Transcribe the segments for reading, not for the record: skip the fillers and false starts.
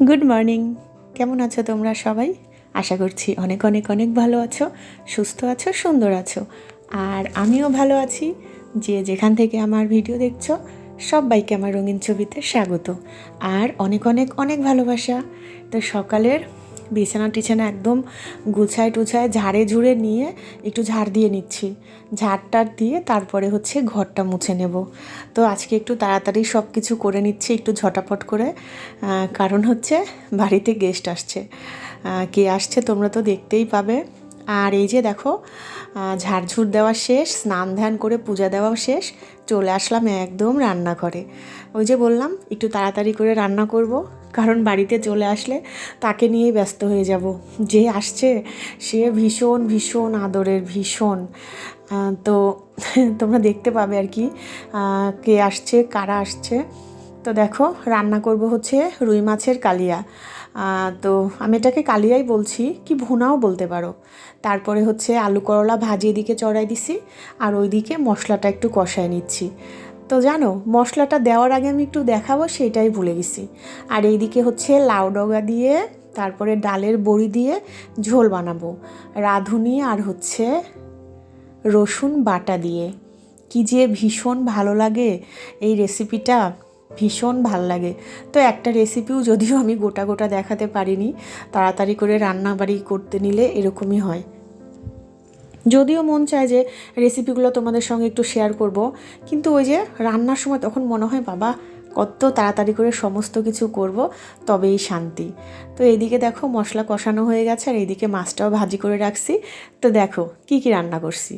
Good morning. কেমন আছো তোমরা সবাই? আশা করছি অনেক অনেক অনেক ভালো আছো, সুস্থ আছো, সুন্দর আছো। আর আমিও ভালো আছি। যে যেখান থেকে আমার ভিডিও দেখছো সবাইকে আমার রঙিন ছবিতে স্বাগত আর অনেক অনেক অনেক ভালোবাসা। তো সকালের বিছানা টিছানা একদম গুছায় টুছায় ঝাড়ে ঝুড়ে নিয়ে একটু ঝাড় দিয়ে নিচ্ছি। ঝাড়টার দিয়ে তারপরে হচ্ছে ঘরটা মুছে নেব। তো আজকে একটু তাড়াতাড়ি সব কিছু করে নিচ্ছি, একটু ঝটাপট করে। কারণ হচ্ছে বাড়িতে গেস্ট আসছে। কে আসছে তোমরা তো দেখতেই পাবে। আর এই যে দেখো, ঝাড়ঝুড় দেওয়া শেষ, স্নান ধ্যান করে পূজা দেওয়া শেষ, চলে আসলাম একদম রান্নাঘরে। ওই যে বললাম একটু তাড়াতাড়ি করে রান্না করব, কারণ বাড়িতে চলে আসলে তাকে নিয়েই ব্যস্ত হয়ে যাব। যে আসছে সে ভীষণ ভীষণ আদরের, ভীষণ। তো তোমরা দেখতে পাবে আর কি কে আসছে, কারা আসছে। তো দেখো রান্না করব হচ্ছে রুই মাছের কালিয়া। তো আমি এটাকে কালিয়াই বলছি, কি ভুনাও বলতে পারো। তারপরে হচ্ছে আলু করলা ভাজি এদিকে চড়াই দিছি, আর ওইদিকে মশলাটা একটু কষায় নিচ্ছি। তো জানো মশলাটা দেওয়ার আগে আমি একটু দেখাবো, সেটাই ভুলে গেছি। আর এইদিকে হচ্ছে লাউ ডগা দিয়ে, তারপরে ডালের বড়ি দিয়ে ঝোল বানাবো, রাঁধুনি আর হচ্ছে রসুন বাটা দিয়ে। কি যে ভীষণ ভালো লাগে এই রেসিপিটা, ভীষণ ভাল লাগে। তো একটা রেসিপিও যদিও আমি গোটা গোটা দেখাতে পারিনি, তাড়াতাড়ি করে রান্না বাড়ি করতে নিলে এরকমই হয়। যদিও মন চায় যে রেসিপিগুলো তোমাদের সঙ্গে একটু শেয়ার করব, কিন্তু ওই যে রান্নার সময় তখন মনে হয় বাবা কত তাড়াতাড়ি করে সমস্ত কিছু করব, তবেই শান্তি। তো এইদিকে দেখো মশলা কষানো হয়ে গেছে, আর এইদিকে মাছটাও ভাজি করে রাখছি। তো দেখো কি কি রান্না করছি।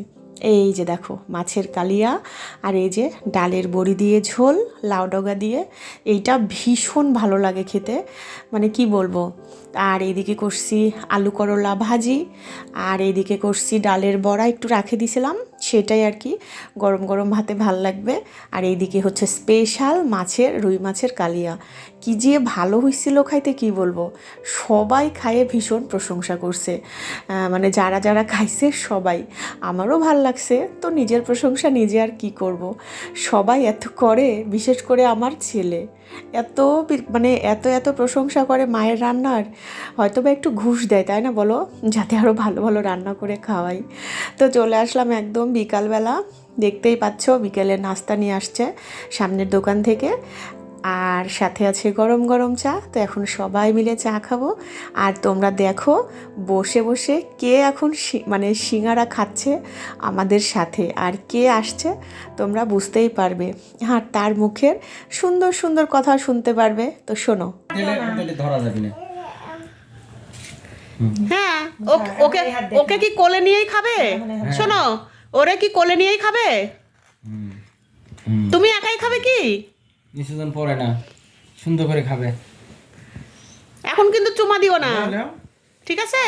এই যে দেখো মাছের কালিয়া, আর এই যে ডালের বড়ি দিয়ে ঝোল, লাউ ডগা দিয়ে। এইটা ভীষণ ভালো লাগে খেতে, মানে কি বলবো। আর এইদিকে করছি আলু করলা ভাজি, আর এইদিকে করছি ডালের বড়া একটু রাখে দিয়েছিলাম, সেটাই আর কি গরম গরম ভাতে ভাল লাগবে। আর এইদিকে হচ্ছে স্পেশাল রুই মাছের কালিয়া। কি যে ভালো হয়েছিল খাইতে, কি বলবো। সবাই খায়ে ভীষণ প্রশংসা করছে, মানে যারা যারা খাইছে সবাই। আমারও ভাল লাগছে, তো নিজের প্রশংসা নিজে আর কি করব। সবাই এত করে, বিশেষ করে আমার ছেলে এত মানে এত এত প্রশংসা করে মায়ের রান্নার, হয়তো বা একটু ঘুষ দেয়, তাই না বলো, যাতে আরও ভালো ভালো রান্না করে খাওয়াই। তো চলে আসলাম একদম বিকালবেলা, দেখতেই পাচ্ছ বিকেলের নাস্তা নিয়ে আসছে সামনের দোকান থেকে, আর সাথে আছে গরম গরম চা। তো এখন সবাই মিলে চা খাবো। আর তোমরা দেখো বসে বসে কে এখন মানে সিঙ্গারা খাচ্ছে আমাদের সাথে, আর কে আসছে তোমরা বুঝতেই পারবে। আর তার মুখের সুন্দর সুন্দর কথা শুনতে পারবে। তো শোনো। ধরা যাবে না। হ্যাঁ, ওকে ওকে কি কোলে নিয়েই খাবে? শোনো, ওরে কি কোলে নিয়েই খাবে? তুমি একাই খাবে কি? কিছুদিন পরে না, সুন্দর করে খাবে। এখন কিন্তু চুমা দিও না, ঠিক আছে?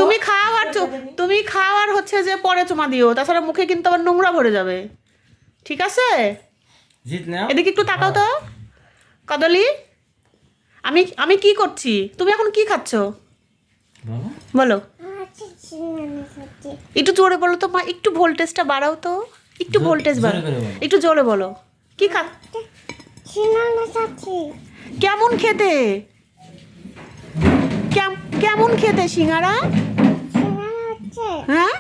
তুমি খাও আর হচ্ছে যে পরে চুমা দিও, তাছাড়া মুখে কিন্তু আবার নোংরা ভরে যাবে, ঠিক আছে? জিত না, এদিকে একটু তাকাও তো কদলি। আমি আমি কি করছি, তুমি এখন কি খাচ্ছ বলো? একটু জোরে বলো তো মা, একটু ভোল্টেজটা বাড়াও তো, একটু ভোল্টেজ বাড়াও, একটু জোরে বলো। কি খা? কেমন খেতে? কেমন খেতে সিঙ্গারা? হ্যাঁ,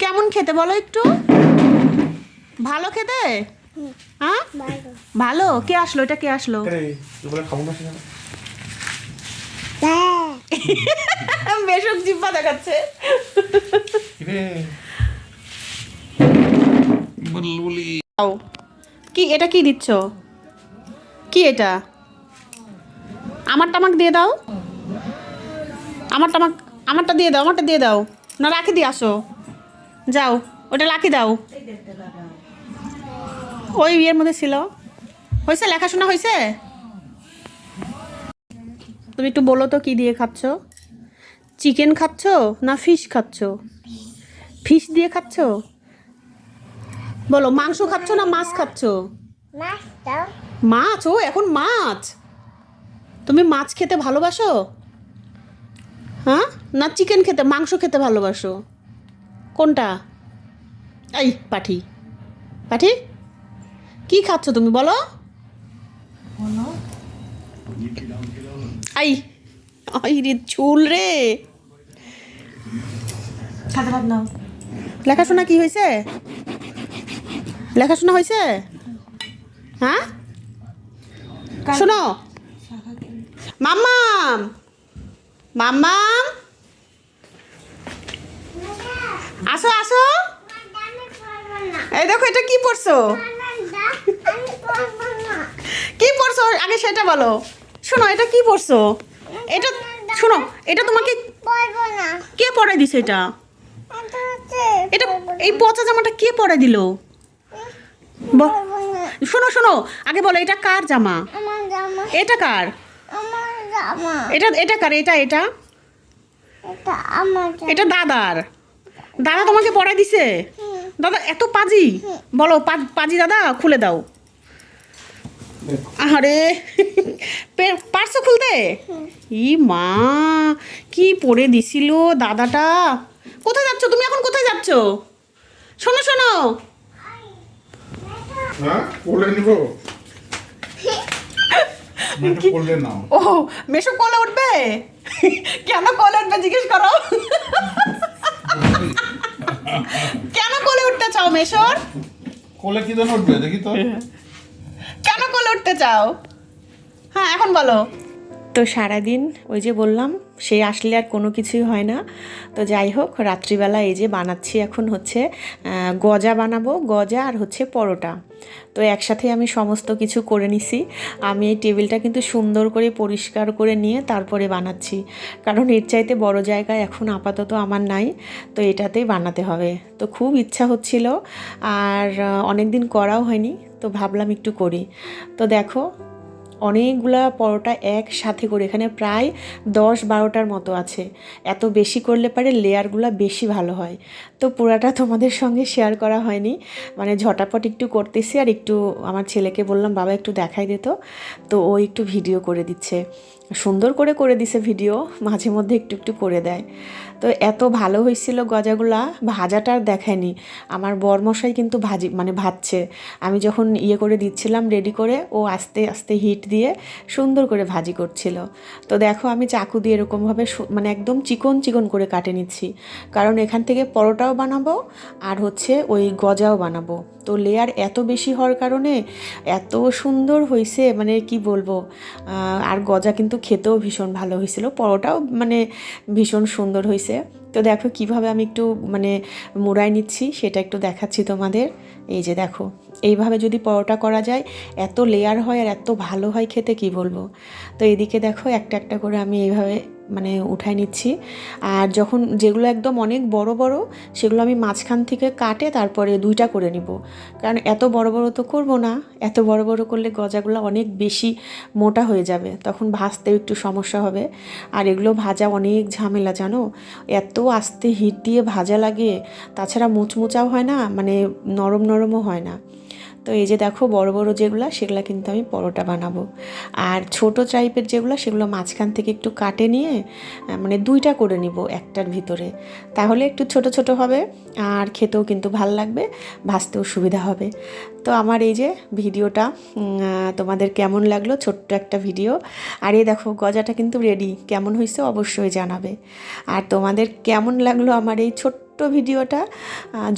কেমন খেতে বলো একটু? ভালো খেতে? হ্যাঁ ভালো। কে আসলো, এটা কে আসলো? বেশক জিব্বা দেখাচ্ছে। কি এটা, কি দিচ্ছ? কি এটা? আমারটা আমাকে দিয়ে দাও, আমারটা দিয়ে দাও, আমারটা দিয়ে দাও। না রাখি দিয়ে আসো, যাও ওটা রাখি দাও। ওই ইয়ের মধ্যে ছিল। হয়েছে, লেখাশোনা হয়েছে? তুমি একটু বলো তো কি দিয়ে খাচ্ছ? চিকেন খাচ্ছ না ফিশ খাচ্ছ? ফিশ দিয়ে খাচ্ছ? বলো মাংস খাচ্ছ না মাছ খাচ্ছ? মাছ? ও এখন মাছ। তুমি মাছ খেতে ভালোবাসো? হ্যাঁ, না চিকেন খেতে, মাংস খেতে ভালোবাসো? কোনটা? এই পাঠি, পাঠি কি খাচ্ছ তুমি বলো? আই আই রে চুল রে। খাতে ভাত নাও। লেখাশোনা কি হয়েছে? লেখাশোনা হয়েছে? হ্যাঁ শোনো মাম্মাম, মাম্মাম আসো আসো। এই দেখো এটা কি পড়ছো? কি পড়ছো আগে সেটা বলো। শোনো এটা কি পড়ছো? এটা শোনো, এটা তোমাকে কে পড়াই দিছে? এটা এটা এই পচা জামাটা কে পরাই দিল? শোনো শোনো আগে বলো এটা কার জামা? এটা কার? এটা এটা কার? এটা এটা এটা দাদার। দাদা তোমাকে পড়াই দিছে? দাদা এত পাজি? বলো পাজি দাদা খুলে দাও। আরে পারছো খুলতে? ই মা কি পড়ে দিছিল দাদাটা। কোথায় যাচ্ছ তুমি এখন? কোথায় যাচ্ছ? শোনো শোনো হ্যাঁ কোলে নিব কোলে নাও। ও মেশো কোলে উঠবে? কেন কোলে উঠবে জিজ্ঞেস করো। কেন কোলে উঠতে চাও মেশোর? কোলে কি জন্য উঠবে দেখি তো। কেন কোলে উঠতে চাও? হ্যাঁ এখন বলো। তো সারাদিন ওই যে বললাম সে আসলে আর কোনো কিছুই হয় না। তো যাই হোক রাত্রিবেলা এই যে বানাচ্ছি এখন হচ্ছে গজা বানাবো, গজা আর হচ্ছে পরোটা। তো একসাথে আমি সমস্ত কিছু করে নিছি। আমি এই টেবিলটা কিন্তু সুন্দর করে পরিষ্কার করে নিয়ে তারপরে বানাচ্ছি, কারণ এর চাইতে বড় জায়গায় এখন আপাতত আমার নাই। তো এটাতেই বানাতে হবে। তো খুব ইচ্ছা হচ্ছিল আর অনেক দিন করাও হয়নি, তো ভাবলাম একটু করি। তো দেখো অনেকগুলা পরোটা একসাথে করে এখানে প্রায় 10-12টার মতো আছে। এত বেশি করলে পারে লেয়ারগুলো বেশি ভালো হয়। তো পুরাটা তোমাদের সঙ্গে শেয়ার করা হয়নি, মানে ঝটাপট একটু করতেছি। আর একটু আমার ছেলেকে বললাম বাবা একটু দেখাই দিত, তো ও একটু ভিডিও করে দিচ্ছে। সুন্দর করে করে দিছে ভিডিও, মাঝে মধ্যে একটু একটু করে দেয়। তো এত ভালো হয়েছিল গজাগুলা। ভাজাটা আর দেখায়নি, আমার বরমশাই কিন্তু ভাজছে। আমি যখন করে দিচ্ছিলাম রেডি করে, ও আস্তে আস্তে হিট দিয়ে সুন্দর করে ভাজি করছিল। তো দেখো আমি চাকু দিয়ে এরকমভাবে মানে একদম চিকন চিকন করে কাটে নিচ্ছি, কারণ এখান থেকে পরোটাও বানাবো আর হচ্ছে ওই গজাও বানাবো। তো লেয়ার এত বেশি হওয়ার কারণে এত সুন্দর হয়েছে, মানে কি বলবো। আর গজা কিন্তু খেতেও ভীষণ ভালো হয়েছিল, পরোটাও মানে ভীষণ সুন্দর হয়েছে। তো দেখো কিভাবে আমি একটু মানে মুড়াই নিচ্ছি সেটা একটু দেখাচ্ছি তোমাদের। এই যে দেখো এইভাবে যদি পরোটা করা যায় এত লেয়ার হয় আর এত ভালো হয় খেতে, কি বলবো। তো এদিকে দেখো একটা একটা করে আমি এইভাবে মানে উঠাই নিচ্ছি। আর যখন যেগুলো একদম অনেক বড় বড় সেগুলো আমি মাঝখান থেকে কাটে তারপরে 2টা করে নিব, কারণ এত বড় বড় তো করব না। এত বড় বড় করলে গজাগুলো অনেক বেশি মোটা হয়ে যাবে, তখন ভাজতেও একটু সমস্যা হবে। আর এগুলো ভাজা অনেক ঝামেলা জানো, এত আস্তে হিট দিয়ে ভাজা লাগে, তাছাড়া মুচমুচাও হয় না, মানে নরম নরমও হয় না। তো এই যে দেখো বড় বড় যেগুলো সেগুলো কিন্তু আমি পরোটা বানাবো। আর ছোট টাইপের যেগুলো সেগুলো মাঝখান থেকে একটু কাটে নিয়ে মানে 2টা করে নিব একটার ভিতরে, তাহলে একটু ছোট ছোট হবে আর খেতেও কিন্তু ভাল লাগবে, ভাজতেও সুবিধা হবে। তো আমার এই যে ভিডিওটা তোমাদের কেমন লাগলো, ছোট্ট একটা ভিডিও। আর এই দেখো গজাটা কিন্তু রেডি, কেমন হয়েছে অবশ্যই জানাবে। আর তোমাদের কেমন লাগলো আমার এই ছোট্ট ভিডিওটা,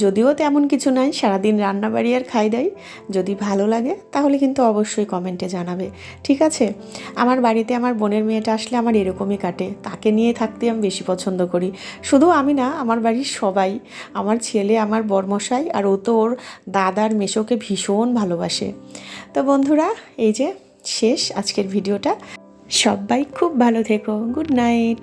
যদিও তেমন কিছু নাই, সারাদিন রান্নাবাড়ি আর খাই দাই। যদি ভালো লাগে তাহলে কিন্তু অবশ্যই কমেন্টে জানাবে, ঠিক আছে? আমার বাড়িতে আমার বোনের মেয়েটা আসলে আমার এরকমই কাটে, তাকে নিয়ে থাকতে আমি বেশি পছন্দ করি। শুধু আমি না, আমার বাড়ির সবাই, আমার ছেলে, আমার বরমশাই, আর ও তো ওর দাদার মেশোকে ভীষণ ভালোবাসে। তো বন্ধুরা এই যে শেষ আজকের ভিডিওটা, সবাই খুব ভালো থেকো, গুড নাইট।